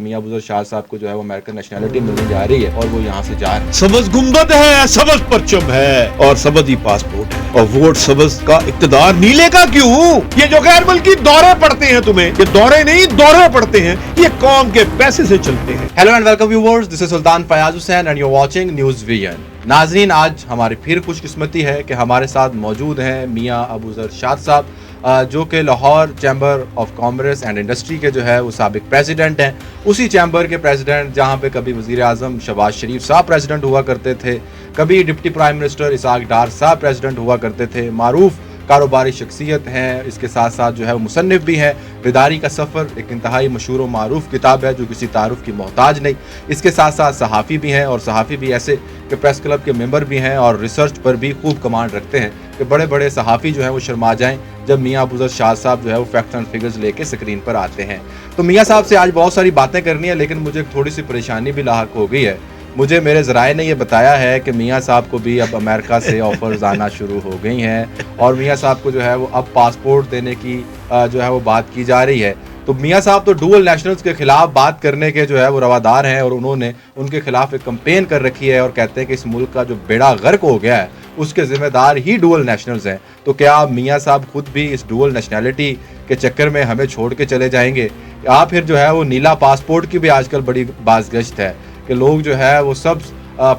میاں ابوذر شاہ صاحب کو جو ہے وہ امریکن نیشنلٹی ملنے جا رہی ہے اور وہ یہاں سے جا رہے ہیں. سبز گنبد ہے, سبز پرچم ہے اور سبز ہی پاسپورٹ ہے, اور ووٹ سبز کا, اقتدار نیلے کا کیوں؟ یہ جو غیر ملکی دورے پڑتے ہیں تمہیں, یہ دورے نہیں دورے پڑتے ہیں, یہ قوم کے پیسے سے چلتے ہیں. Hello and welcome viewers, this is Sultan Fayyaz Hussain and you are watching News Vision. ناظرین, آج ہماری پھر خوش قسمتی ہے کہ ہمارے ساتھ موجود ہیں میاں ابوذر شاہ صاحب, جو کہ Lahore chamber of commerce and industry کے جو ہے وہ سابق پریزیڈنٹ ہیں. اسی چیمبر کے پریزیڈنٹ جہاں پہ کبھی وزیر اعظم شہباز شریف صاحب پریزیڈنٹ ہوا کرتے تھے, کبھی deputy prime minister Ishaq Dar صاحب پریزیڈنٹ ہوا کرتے تھے. معروف کاروباری شخصیت ہیں, اس کے ساتھ ساتھ جو ہے وہ مصنف بھی ہیں. بیداری کا سفر ایک انتہائی مشہور و معروف کتاب ہے جو کسی تعارف کی محتاج نہیں. اس کے ساتھ ساتھ صحافی بھی ہیں, اور صحافی بھی ایسے کہ پریس کلب کے ممبر بھی ہیں, اور ریسرچ پر بھی خوب کمانڈ رکھتے ہیں کہ بڑے بڑے صحافی جو ہیں وہ شرما جائیں جب میاں ابوذر شاہ صاحب جو ہے وہ فیکٹس اینڈ فگرز لے کے اسکرین پر آتے ہیں. تو میاں صاحب سے آج بہت ساری باتیں کرنی ہیں, لیکن مجھے تھوڑی سی پریشانی بھی لاحق ہو گئی ہے. مجھے میرے ذرائع نے یہ بتایا ہے کہ میاں صاحب کو بھی اب امریکہ سے آفرز آنا شروع ہو گئی ہیں, اور میاں صاحب کو جو ہے وہ اب پاسپورٹ دینے کی جو ہے وہ بات کی جا رہی ہے. تو میاں صاحب تو ڈوئل نیشنلز کے خلاف بات کرنے کے جو ہے وہ روادار ہیں, اور انہوں نے ان کے خلاف ایک کمپین کر رکھی ہے, اور کہتے ہیں کہ اس ملک کا جو بیڑا غرق ہو گیا ہے اس کے ذمہ دار ہی ڈوئل نیشنلز ہیں. تو کیا میاں صاحب خود بھی اس ڈوئل نیشنلٹی کے چکر میں ہمیں چھوڑ کے چلے جائیں گے, یا پھر جو ہے وہ نیلا پاسپورٹ کی بھی آج کل بڑی باز گشت ہے کہ لوگ جو ہے وہ سب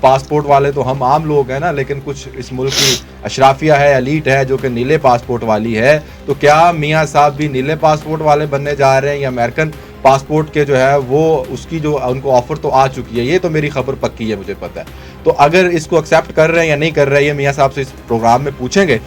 پاسپورٹ والے تو ہم عام لوگ ہیں نا, لیکن کچھ اس ملک کی اشرافیہ ہے, ایلیٹ ہے جو کہ نیلے پاسپورٹ والی ہے. تو کیا میاں صاحب بھی نیلے پاسپورٹ والے بننے جا رہے ہیں, یا امریکن پاسپورٹ کے جو ہے وہ اس کی جو ان کو آفر تو آ چکی ہے, یہ تو میری خبر پکی ہے, مجھے پتہ ہے. تو اگر اس کو ایکسیپٹ کر رہے ہیں یا نہیں کر رہے ہیں, یہ میاں صاحب سے اس پروگرام میں پوچھیں گے.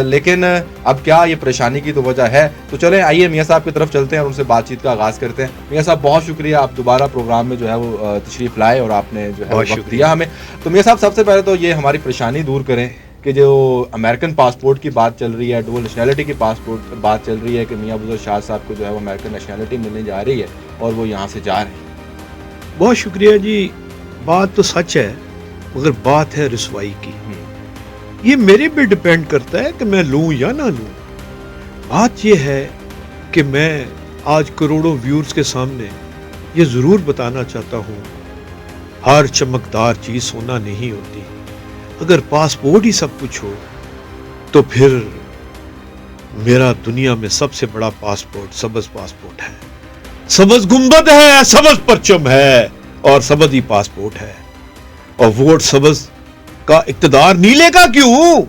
لیکن اب کیا یہ پریشانی کی تو وجہ ہے, تو چلیں آئیے میاں صاحب کی طرف چلتے ہیں اور ان سے بات چیت کا آغاز کرتے ہیں. میاں صاحب بہت شکریہ, آپ دوبارہ پروگرام میں جو ہے وہ تشریف لائے اور آپ نے جو ہے وقت دیا ہمیں. تو میاں صاحب سب سے پہلے تو یہ ہماری پریشانی دور کریں کہ جو امریکن پاسپورٹ کی بات چل رہی ہے, ڈوئل نیشنلٹی کی پاسپورٹ بات چل رہی ہے کہ میاں ابوذر شاہ صاحب کو جو ہے وہ امریکن نیشنلٹی ملنے جا رہی ہے اور وہ یہاں سے جا رہے ہیں. بہت شکریہ جی, بات تو سچ ہے مگر بات ہے رسوائی کی. یہ میرے پہ ڈیپینڈ کرتا ہے کہ میں لوں یا نہ لوں. بات یہ ہے کہ میں آج کروڑوں ویورز کے سامنے یہ ضرور بتانا چاہتا ہوں, ہر چمکدار چیز سونا نہیں ہوتی. اگر پاسپورٹ ہی سب کچھ ہو تو پھر میرا دنیا میں سب سے بڑا پاسپورٹ سبز پاسپورٹ ہے. سبز گنبد ہے, سبز پرچم ہے اور سبز ہی پاسپورٹ ہے, اور ووٹ سبز کا, اقتدار نیلے کا کیوں؟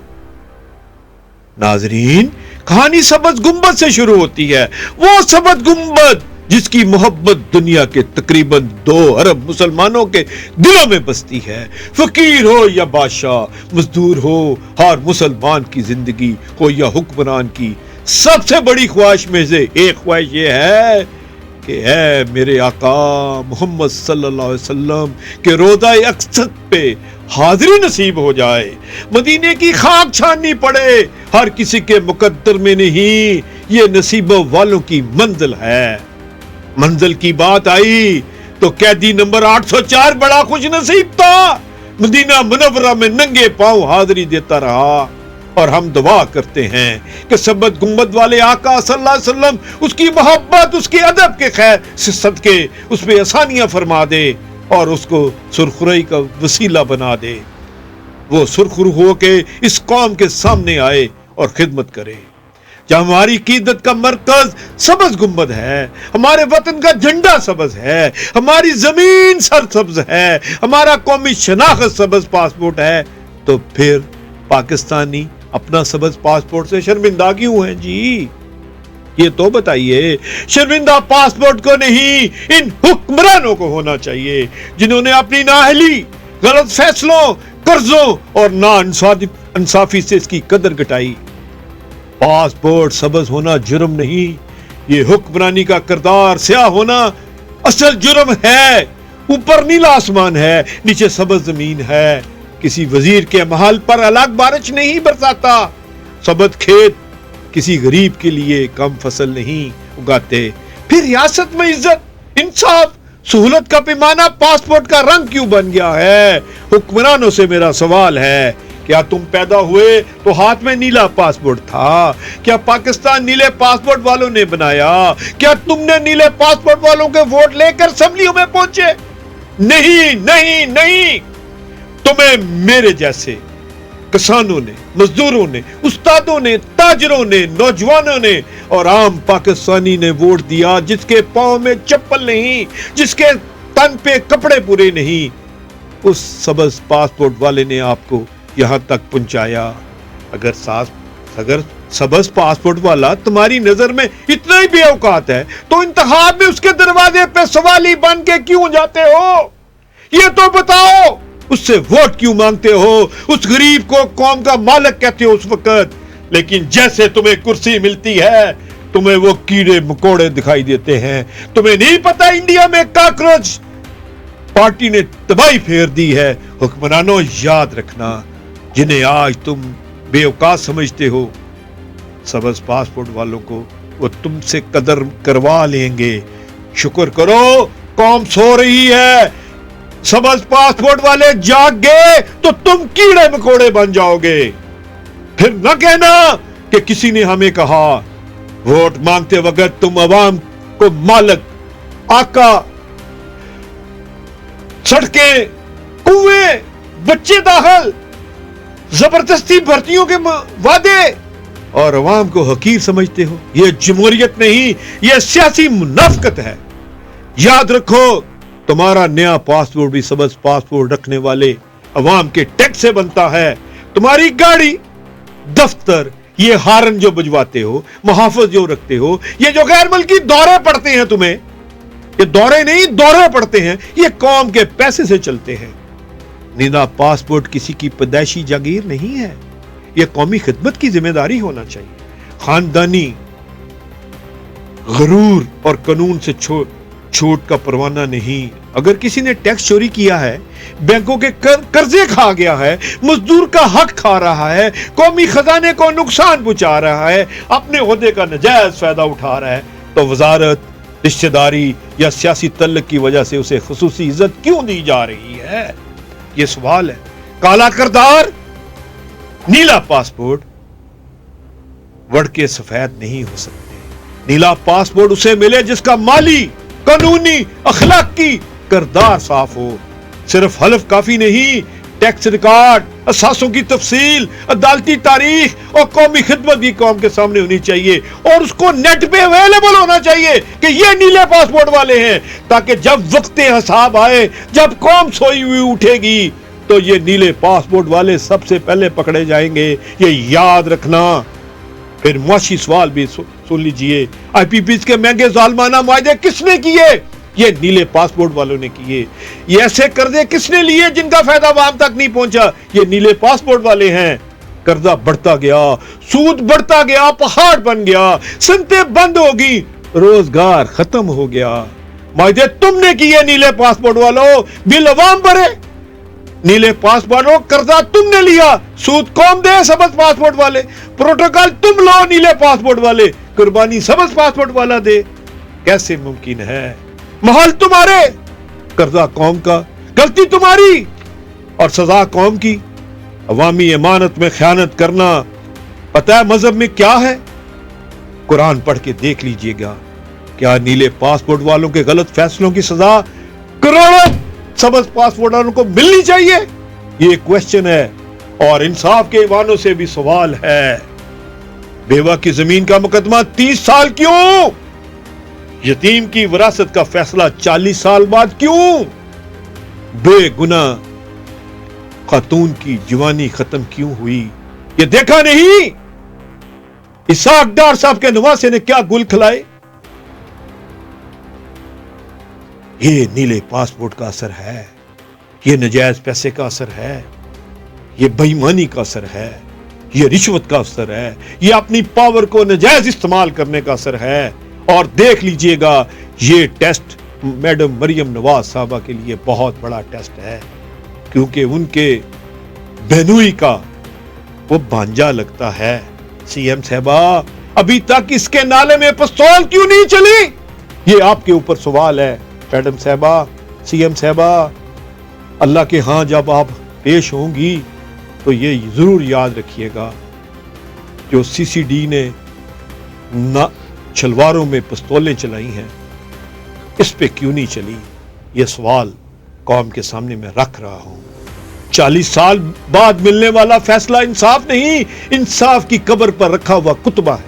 ناظرین, کہانی سبز گنبد سے شروع ہوتی ہے. وہ سبز گنبد جس کی محبت دنیا کے تقریباً 2 ارب مسلمانوں کے دلوں میں بستی ہے. فقیر ہو یا بادشاہ, مزدور ہو, ہر مسلمان کی زندگی ہو یا حکمران کی, سب سے بڑی خواہش میں سے ایک خواہش یہ ہے کہ اے میرے آقا محمد صلی اللہ علیہ وسلم کے روضہ اقدس پہ حاضری نصیب ہو جائے, مدینے کی خاک چھاننی پڑے. ہر کسی کے مقدر میں نہیں, یہ نصیبوں والوں کی منزل ہے. منزل کی بات آئی تو قیدی نمبر 804 بڑا خوش نصیب تھا. مدینہ منورہ میں ننگے پاؤں حاضری دیتا رہا, اور ہم دعا کرتے ہیں کہ سبز گنبد والے آقا صلی اللہ علیہ وسلم اس کی محبت, اس کے ادب کے خیر سے صدقے اس پہ آسانیاں فرما دے اور اس کو سرخروئی کا وسیلہ بنا دے. وہ سرخرو ہو کے اس قوم کے سامنے آئے اور خدمت کرے. جہاں ہماری عقیدت کا مرکز سبز گنبد ہے, ہمارے وطن کا جھنڈا سبز ہے, ہماری زمین سرسبز ہے, ہمارا قومی شناخت سبز پاسپورٹ ہے, تو پھر پاکستانی اپنا سبز پاسپورٹ سے شرمندہ کیوں ہیں جی؟ یہ تو بتائیے. شرمندہ پاسپورٹ کو نہیں, ان حکمرانوں کو ہونا چاہیے جنہوں نے اپنی نااہلی, غلط فیصلوں, قرضوں اور نا انصافی سے اس کی قدر گھٹائی. پاسپورٹ سبز ہونا جرم نہیں, یہ حکمرانی کا کردار سیاہ ہونا اصل جرم ہے. اوپر نیلا آسمان ہے, نیچے سبز زمین ہے. کسی وزیر کے محل پر الگ بارش نہیں برساتا. سبز کھیت کسی غریب کے لیے کم فصل نہیں اگاتے. پھر ریاست میں عزت, انصاف, سہولت کا پیمانہ پاسپورٹ کا رنگ کیوں بن گیا ہے؟ حکمرانوں سے میرا سوال ہے کیا تم پیدا ہوئے تو ہاتھ میں نیلا پاسپورٹ تھا؟ کیا پاکستان نیلے پاسپورٹ والوں نے بنایا؟ کیا تم نے نیلے پاسپورٹ والوں کے ووٹ لے کر اسمبلیوں میں پہنچے؟ نہیں نہیں نہیں، تمہیں میرے جیسے کسانوں نے، مزدوروں نے، استادوں نے، تاجروں نے، نوجوانوں نے اور عام پاکستانی نے ووٹ دیا، جس کے پاؤں میں چپل نہیں، جس کے تن پہ کپڑے پورے نہیں، اس سبز پاسپورٹ والے نے آپ کو یہاں تک پہنچایا۔ اگر سبز پاسپورٹ والا تمہاری نظر میں اتنا ہی بے اوقات ہے تو انتخاب میں اس کے دروازے پہ سوالی بن کے کیوں جاتے ہو؟ یہ تو بتاؤ، اس سے ووٹ کیوں مانگتے ہو؟ اس غریب کو قوم کا مالک کہتے ہو اس وقت، لیکن جیسے تمہیں کرسی ملتی ہے تمہیں وہ کیڑے مکوڑے دکھائی دیتے ہیں۔ تمہیں نہیں پتا انڈیا میں کاکروچ پارٹی نے تباہی پھیر دی ہے۔ حکمرانوں، یاد رکھنا، جنہیں آج تم بے اوقات سمجھتے ہو، سبز پاسپورٹ والوں کو وہ تم سے قدر کروا لیں گے۔ شکر کرو، قوم سو رہی ہے۔ سبز پاسپورٹ والے جاگ گئے تو تم کیڑے مکوڑے بن جاؤ گے۔ پھر نہ کہنا کہ کسی نے ہمیں کہا۔ ووٹ مانگتے وقت تم عوام کو مالک، آقا، سڑکیں، کنویں، بچے داخل، زبردستی بھرتیوں کے وعدے اور عوام کو حقیر سمجھتے ہو۔ یہ جمہوریت نہیں، یہ سیاسی منافقت ہے۔ یاد رکھو، تمہارا نیا پاسپورٹ بھی سبز پاسپورٹ رکھنے والے عوام کے ٹیکس سے بنتا ہے۔ تمہاری گاڑی، دفتر، یہ ہارن جو بجواتے ہو، محافظ جو رکھتے ہو، یہ جو غیر ملکی دورے پڑتے ہیں، تمہیں یہ دورے نہیں، دورے پڑتے ہیں، یہ قوم کے پیسے سے چلتے ہیں۔ نیلا پاسپورٹ کسی کی پیدائشی جاگیر نہیں ہے، یہ قومی خدمت کی ذمہ داری ہونا چاہیے۔ خاندانی غرور اور قانون سے چھوٹ کا پروانہ نہیں۔ اگر کسی نے ٹیکس چوری کیا ہے، بینکوں کے قرضے کھا گیا ہے، مزدور کا حق کھا رہا ہے، قومی خزانے کو نقصان پہنچا رہا ہے، اپنے عہدے کا ناجائز فائدہ اٹھا رہا ہے، تو وزارت، رشتہ داری یا سیاسی تعلق کی وجہ سے اسے خصوصی عزت کیوں دی جا رہی ہے؟ یہ سوال ہے۔ کالا کردار، نیلا پاسپورٹ وڑ کے سفید نہیں ہو سکتے۔ نیلا پاسپورٹ اسے ملے جس کا مالی، قانونی، اخلاقی کردار صاف ہو۔ صرف حلف کافی نہیں، ٹیکس ریکارڈ، اثاثوں کی تفصیل، عدالتی تاریخ اور قومی خدمت بھی قوم کے سامنے ہونی چاہیے، اور اس کو نیٹ پہ اویلیبل ہونا چاہیے کہ یہ نیلے پاسپورٹ والے ہیں، تاکہ جب وقت حساب آئے، جب قوم سوئی ہوئی اٹھے گی تو یہ نیلے پاسپورٹ والے سب سے پہلے پکڑے جائیں گے۔ یہ یاد رکھنا۔ پھر معاشی سوال بھی سن لیجئے۔ آئی پی پیز کے مہنگے ظالمانہ معاہدے کس نے کیے؟ یہ نیلے پاسپورٹ والوں نے کیے۔ یہ ایسے قرضے کس نے لیے جن کا فائدہ عوام تک نہیں پہنچا؟ یہ نیلے پاسپورٹ والے ہیں۔ قرضہ بڑھتا گیا، سود بڑھتا گیا، پہاڑ بن گیا، صنعتیں بند ہوگی، روزگار ختم ہو گیا۔ معاہدے تم نے کیے نیلے پاسپورٹ والوں، بل عوام بھرے۔ نیلے پاسپورٹ قرضہ تم نے لیا، سود قوم دے، سبز پاسپورٹ والے، پروٹوکول تم لو، نیلے پاسپورٹ والے، قربانی سبز پاسپورٹ والا دے۔ کیسے ممکن ہے؟ محل تمہارے، قرضہ قوم کا، غلطی تمہاری اور سزا قوم کی۔ عوامی امانت میں خیانت کرنا پتہ ہے مذہب میں کیا ہے؟ قرآن پڑھ کے دیکھ لیجئے گا۔ کیا نیلے پاسپورٹ والوں کے غلط فیصلوں کی سزا کروڑوں سبز پاسپورٹ والوں کو ملنی چاہیے؟ یہ کوشچن ہے، اور انصاف کے ایوانوں سے بھی سوال ہے۔ بیوہ کی زمین کا مقدمہ 30 سال کیوں؟ یتیم کی وراثت کا فیصلہ 40 سال بعد کیوں؟ بے گناہ خاتون کی جوانی ختم کیوں ہوئی؟ یہ دیکھا نہیں؟ اسحاق ڈار صاحب کے نواسے نے کیا گل کھلائے؟ یہ نیلے پاسپورٹ کا اثر ہے، یہ نجائز پیسے کا اثر ہے، یہ بے ایمانی کا اثر ہے، یہ رشوت کا اثر ہے، یہ اپنی پاور کو نجائز استعمال کرنے کا اثر ہے۔ اور دیکھ لیجئے گا، یہ ٹیسٹ میڈم مریم نواز صاحبہ کے لیے بہت بڑا ٹیسٹ ہے، کیونکہ ان کے بہنوئی کا وہ بھانجا لگتا ہے۔ سی ایم صاحبہ، ابھی تک اس کے نالے میں پستول کیوں نہیں چلی؟ یہ آپ کے اوپر سوال ہے میڈم صاحبہ، سی ایم صاحبہ۔ اللہ کے ہاں جب آپ پیش ہوں گی تو یہ ضرور یاد رکھیے گا جو سی سی ڈی نے شلواروں میں پستولیں چلائی ہیں اس پہ کیوں نہیں چلی؟ یہ سوال قوم کے سامنے میں رکھ رہا ہوں۔ 40 سال بعد ملنے والا فیصلہ انصاف نہیں، انصاف کی قبر پر رکھا ہوا کتبہ ہے۔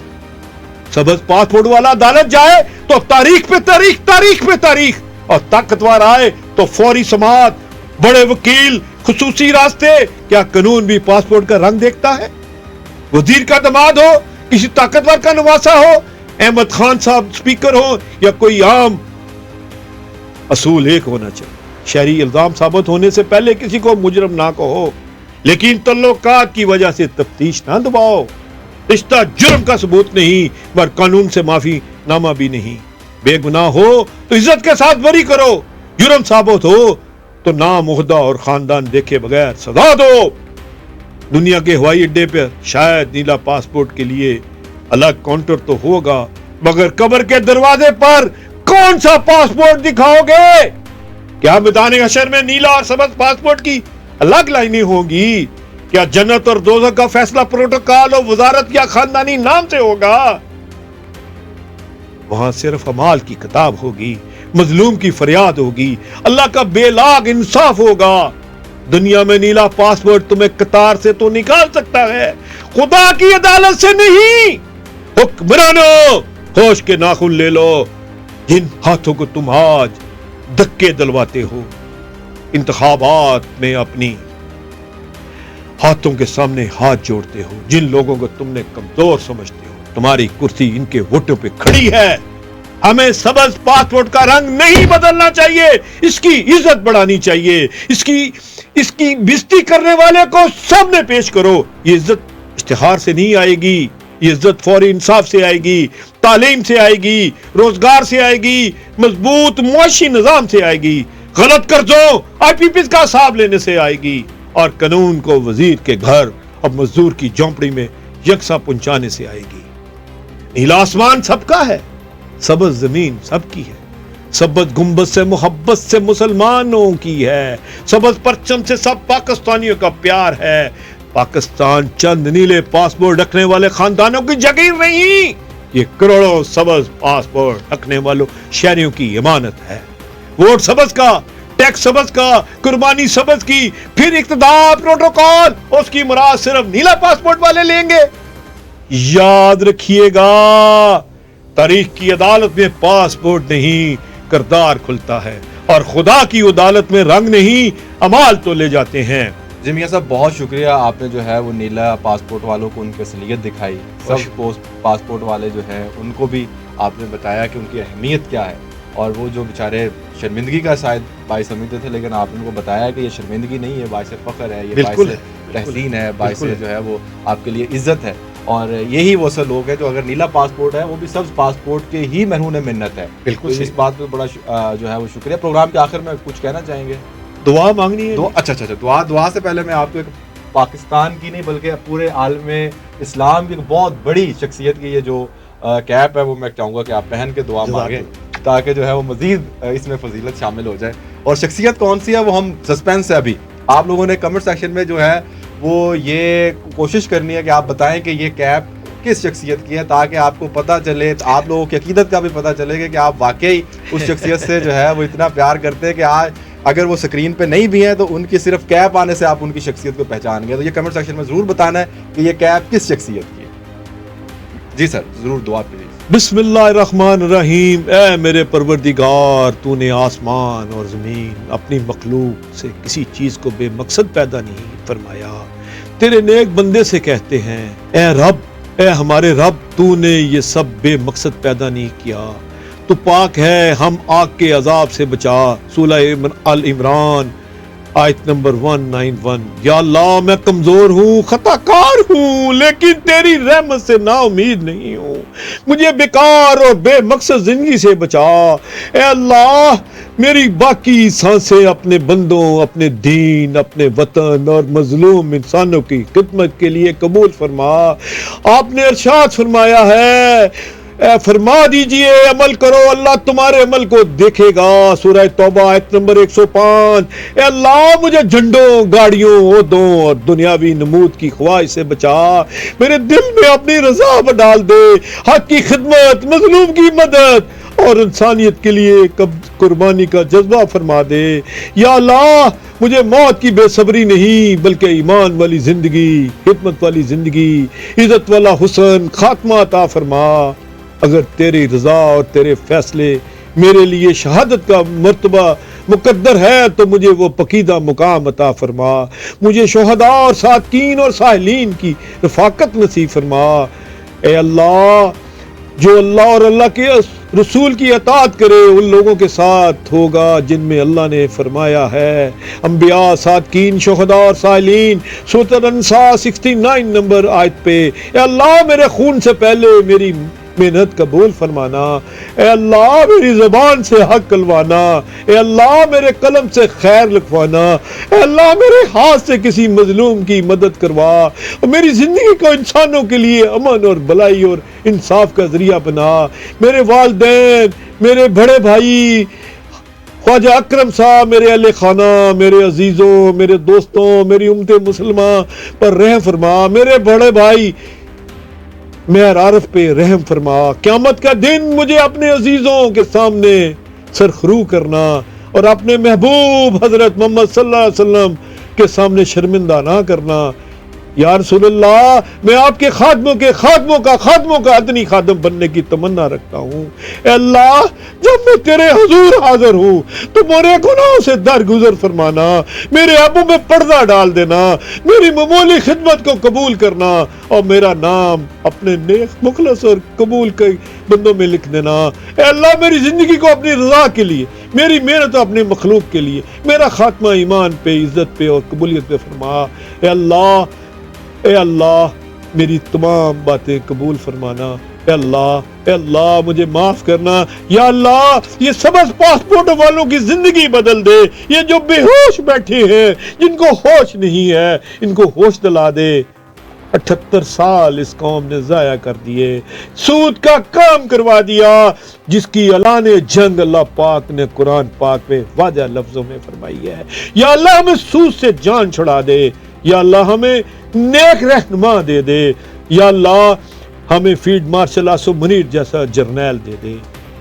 سبز پاسپورٹ والا عدالت جائے تو تاریخ پہ تاریخ، تاریخ پہ تاریخ، اور طاقتور آئے تو فوری سماعت، بڑے وکیل، خصوصی راستے۔ کیا قانون بھی پاسپورٹ کا رنگ دیکھتا ہے؟ وزیر کا داماد ہو، کسی طاقتور کا نواسا ہو، احمد خان صاحب سپیکر ہو یا کوئی عام، اصول ایک ہونا چاہیے، شہری الزام ثابت ہونے سے پہلے کسی کو مجرم نہ کہو، لیکن تعلقات کی وجہ سے تفتیش نہ دباؤ۔ رشتہ جرم کا ثبوت نہیں، مگر قانون سے معافی نامہ بھی نہیں۔ بے گناہ ہو تو عزت کے ساتھ بری کرو، جرم ثابت ہو تو نام، عہدہ اور خاندان دیکھے بغیر سزا دو۔ دنیا کے ہوائی اڈے پر شاید نیلا پاسپورٹ کے لیے الگ کاؤنٹر تو ہوگا، مگر قبر کے دروازے پر کون سا پاسپورٹ دکھاؤ گے؟ کیا میدان حشر میں نیلا اور سبز پاسپورٹ کی الگ لائنیں ہوں گی؟ کیا جنت اور دوزخ کا فیصلہ پروٹوکول اور وزارت یا خاندانی نام سے ہوگا؟ وہاں صرف اعمال کی کتاب ہوگی، مظلوم کی فریاد ہوگی، اللہ کا بے لاگ انصاف ہوگا۔ دنیا میں نیلا پاسپورٹ تمہیں قطار سے تو نکال سکتا ہے، خدا کی عدالت سے نہیں۔ حکمرانوں، ہوش کے ناخن لے لو، جن ہاتھوں کو تم آج دھکے دلواتے ہو، انتخابات میں اپنی ہاتھوں کے سامنے ہاتھ جوڑتے ہو، جن لوگوں کو تم نے کمزور سمجھتے ہو، تمہاری کرسی ان کے ووٹوں پہ کھڑی ہے۔ ہمیں سبز پاسپورٹ کا رنگ نہیں بدلنا چاہیے، اس کی عزت بڑھانی چاہیے، اس کی بےزتی کرنے والے کو سامنے پیش کرو۔ یہ عزت اشتہار سے نہیں آئے گی، یہ عزت فوری انصاف سے آئے گی، تعلیم سے آئے گی، روزگار سے آئے گی، مضبوط معاشی نظام سے آئے گی، غلط قرضوں آئی پی پیز کا حساب لینے سے آئے گی، اور قانون کو وزیر کے گھر اور مزدور کی جھونپڑی میں یکساں پہنچانے سے آئے گی۔ نیلا آسمان سب کا ہے، سبز زمین سب کی ہے، سبز گنبد سے محبت سے مسلمانوں کی ہے، سبز پرچم سے سب پاکستانیوں کا پیار ہے۔ پاکستان چند نیلے پاسپورٹ رکھنے والے خاندانوں کی جگیر نہیں، یہ کروڑوں سبز پاسپورٹ رکھنے والوں شہریوں کی امانت ہے۔ ووٹ سبز کا، ٹیکس سبز کا، قربانی سبز کی، پھر اقتدار پروٹوکول اس کی مراد صرف نیلا پاسپورٹ والے لیں گے۔ یاد رکھیے گا، تاریخ کی عدالت میں پاسپورٹ نہیں کردار کھلتا ہے، اور خدا کی عدالت میں رنگ نہیں اعمال تو لے جاتے ہیں۔ جی میاں صاحب بہت شکریہ، آپ نے جو ہے وہ نیلا پاسپورٹ والوں کو ان کی اصلیت دکھائی، سب پاسپورٹ والے جو ہیں ان کو بھی آپ نے بتایا کہ ان کی اہمیت کیا ہے، اور وہ جو بیچارے شرمندگی کا شاید باعث سمجھتے تھے، لیکن آپ نے ان کو بتایا کہ یہ شرمندگی نہیں ہے، باعث فخر ہے، یہ باعث تحسین ہے، باعث جو ہے وہ آپ کے لیے عزت ہے۔ اور یہی وہ سب لوگ ہیں جو اگر نیلا پاسپورٹ ہے وہ بھی سبز پاسپورٹ کے ہی مرہون منت ہے۔ بالکل اس بات پہ بڑا جو ہے وہ شکریہ۔ پروگرام کے آخر میں کچھ کہنا چاہیں گے؟ دعا مانگنی ہے؟ اچھا، دعا سے پہلے میں آپ کو ایک پاکستان کی نہیں بلکہ پورے عالم اسلام کی ایک بہت بڑی شخصیت کی یہ جو کیپ ہے وہ میں چاہوں گا کہ آپ پہن کے دعا مانگیں، تاکہ جو ہے وہ مزید اس میں فضیلت شامل ہو جائے۔ اور شخصیت کون سی ہے وہ ہم سسپینس ہے ابھی، آپ لوگوں نے کمنٹ سیکشن میں جو ہے وہ یہ کوشش کرنی ہے کہ آپ بتائیں کہ یہ کیپ کس شخصیت کی ہے، تاکہ آپ کو پتہ چلے، آپ لوگوں کی عقیدت کا بھی پتہ چلے کہ آپ واقعی اس شخصیت سے جو ہے وہ اتنا پیار کرتے ہیں کہ آج اگر وہ سکرین پہ نہیں بھی ہیں تو ان کی صرف کیپ آنے سے آپ ان کی شخصیت کو پہچان گئے۔ تو یہ کمنٹ سیکشن میں ضرور بتانا ہے کہ یہ کیپ کس شخصیت کی ہے۔ جی سر ضرور دعا پلیز۔ بسم اللہ الرحمن الرحیم۔ اے میرے پروردگار، تو نے آسمان اور زمین اپنی مخلوق سے کسی چیز کو بے مقصد پیدا نہیں فرمایا۔ تیرے نیک بندے سے کہتے ہیں اے رب، اے ہمارے رب، تو نے یہ سب بے مقصد پیدا نہیں کیا، تو پاک ہے، ہم آگ کے عذاب سے بچا۔ سورہ آل عمران آیت نمبر 191۔ یا اللہ میں کمزور ہوں، خطا کار ہوں، لیکن تیری رحمت سے نا امید نہیں ہوں، مجھے بیکار اور بے مقصد زندگی سے بچا۔ اے اللہ میری باقی سانسیں اپنے بندوں، اپنے دین، اپنے وطن اور مظلوم انسانوں کی خدمت کے لیے قبول فرما۔ آپ نے ارشاد فرمایا ہے اے فرما دیجئے عمل کرو اللہ تمہارے عمل کو دیکھے گا. سورہ توبہ آیت نمبر 105. اے اللہ مجھے جھنڈوں گاڑیوں عہدوں اور دنیاوی نمود کی خواہش سے بچا. میرے دل میں اپنی رضا ڈال دے, حق کی خدمت, مظلوم کی مدد اور انسانیت کے لیے قربانی کا جذبہ فرما دے. یا اللہ مجھے موت کی بے صبری نہیں بلکہ ایمان والی زندگی, خدمت والی زندگی, عزت والا حسن خاتمہ عطا فرما. اگر تیری رضا اور تیرے فیصلے میرے لیے شہادت کا مرتبہ مقدر ہے تو مجھے وہ پقیدہ مقام عطا فرما. مجھے شہداء اور صادقین اور ساحلین کی رفاقت نصیب فرما. اے اللہ جو اللہ اور اللہ کے رسول کی اطاعت کرے ان لوگوں کے ساتھ ہوگا جن میں اللہ نے فرمایا ہے, انبیاء, صادقین, شہداء اور سائلین. سورۃ النساء 69 نمبر آیت پہ. اے اللہ میرے خون سے پہلے میری محنت قبول فرمانا. اے اللہ میری زبان سے حق کلوانا. اے اللہ میرے قلم سے خیر لکھوانا. اے اللہ میرے ہاتھ سے کسی مظلوم کی مدد کروا اور میری زندگی کو انسانوں کے لیے امن اور بھلائی اور انصاف کا ذریعہ بنا. میرے والدین, میرے بڑے بھائی خواجہ اکرم صاحب, میرے اہل خانہ, میرے عزیزوں, میرے دوستوں, میری امت مسلمہ پر رحم فرما. میرے بڑے بھائی مہر عارف پہ رحم فرما. قیامت کا دن مجھے اپنے عزیزوں کے سامنے سرخرو کرنا اور اپنے محبوب حضرت محمد صلی اللہ علیہ وسلم کے سامنے شرمندہ نہ کرنا. یا رسول اللہ میں آپ کے خادموں کا ادنی خادم بننے کی تمنا رکھتا ہوں. اے اللہ جب میں تیرے حضور حاضر ہوں تو میرے گناہوں سے درگزر فرمانا, میرے ابو میں پردہ ڈال دینا, میری معمولی خدمت کو قبول کرنا اور میرا نام اپنے نیک مخلص اور قبول کے بندوں میں لکھ دینا. اے اللہ میری زندگی کو اپنی رضا کے لیے, میری محنت اپنے مخلوق کے لیے, میرا خاتمہ ایمان پہ, عزت پہ اور قبولیت پہ فرما. اے اللہ میری تمام باتیں قبول فرمانا. اے اللہ مجھے معاف کرنا. یا اللہ یہ سبز پاسپورٹ والوں کی زندگی بدل دے. یہ جو بے ہوش بیٹھے ہیں, جن کو ہوش نہیں ہے, ان کو ہوش دلا دے. 78 سال اس قوم نے ضائع کر دیے, سود کا کام کروا دیا جس کی اعلان جنگ اللہ پاک نے قرآن پاک میں واضح لفظوں میں فرمائی ہے. یا اللہ ہمیں سود سے جان چھڑا دے. یا اللہ ہمیں نیک رہنما دے دے. یا اللہ ہمیں فیلڈ مارشل آسو منیر جیسا جرنیل دے دے.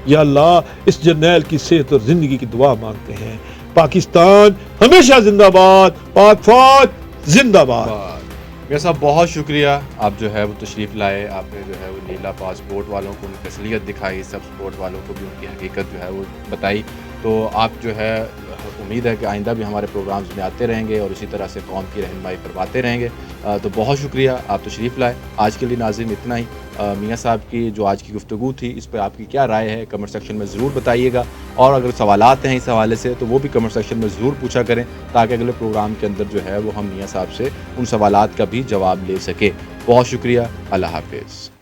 یا اللہ اس جرنیل کی صحت اور زندگی کی دعا مانگتے ہیں. پاکستان ہمیشہ زندہ باد, پاک فوج زندہ باد. میرے صاحب بہت شکریہ, آپ جو ہے وہ تشریف لائے, آپ نے جو ہے وہ نیلا پاسپورٹ والوں کو ان کی اصلیت دکھائی, سب سپورٹ والوں کو بھی ان کی حقیقت جو ہے وہ بتائی. تو آپ جو ہے امید ہے کہ آئندہ بھی ہمارے پروگرامز میں آتے رہیں گے اور اسی طرح سے قوم کی رہنمائی کرواتے رہیں گے. تو بہت شکریہ, آپ تشریف لائے. آج کے لیے ناظرین اتنا ہی. میاں صاحب کی جو آج کی گفتگو تھی اس پہ آپ کی کیا رائے ہے کمنٹ سیکشن میں ضرور بتائیے گا, اور اگر سوالات ہیں اس حوالے سے تو وہ بھی کمنٹ سیکشن میں ضرور پوچھا کریں تاکہ اگلے پروگرام کے اندر جو ہے وہ ہم میاں صاحب سے ان سوالات کا بھی جواب لے سکیں. بہت شکریہ, اللہ حافظ.